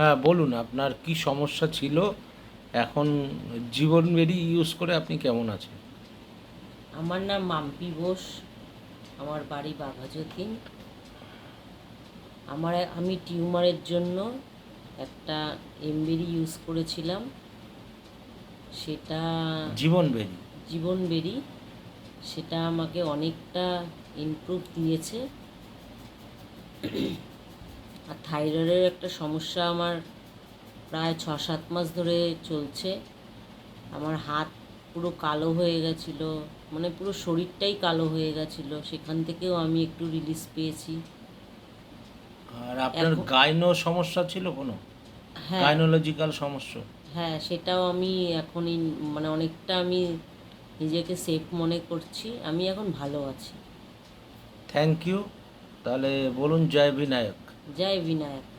হ্যাঁ, বলুন আপনার কি সমস্যা ছিল? এখন জীবনবেডি ইউজ করে আপনি কেমন আছেন? আমার নাম মাম্পি বোস। আমার বাড়ি বাঘাযতীন। আমি টিউমারের জন্য একটা এমবিডি ইউজ করেছিলাম। সেটা জীবনবেডি? জীবনবেরি। সেটা আমাকে অনেকটা ইমপ্রুভ দিয়েছে। আর থাইরয়েডের একটা সমস্যা আমার প্রায় 6-7 মাস ধরে চলছে। আমার হাত পুরো কালো হয়ে গেছিলো, মানে পুরো শরীরটাই কালো হয়ে গেছিলো, সেখান থেকেও আমি একটু রিলিজ পেয়েছি আর আপনার এখন। গাইনো সমস্যা ছিল কোনো? হ্যাঁ, গাইনোলজিক্যাল সমস্যা? হ্যাঁ, সেটাও আমি এখনই, মানে অনেকটা আমি নিজেকে সেফ মনে করছি। আমি এখন ভালো আছি। Thank you. তাহলে বলুন জয় বিনায়ক। জয় বিনায়ক।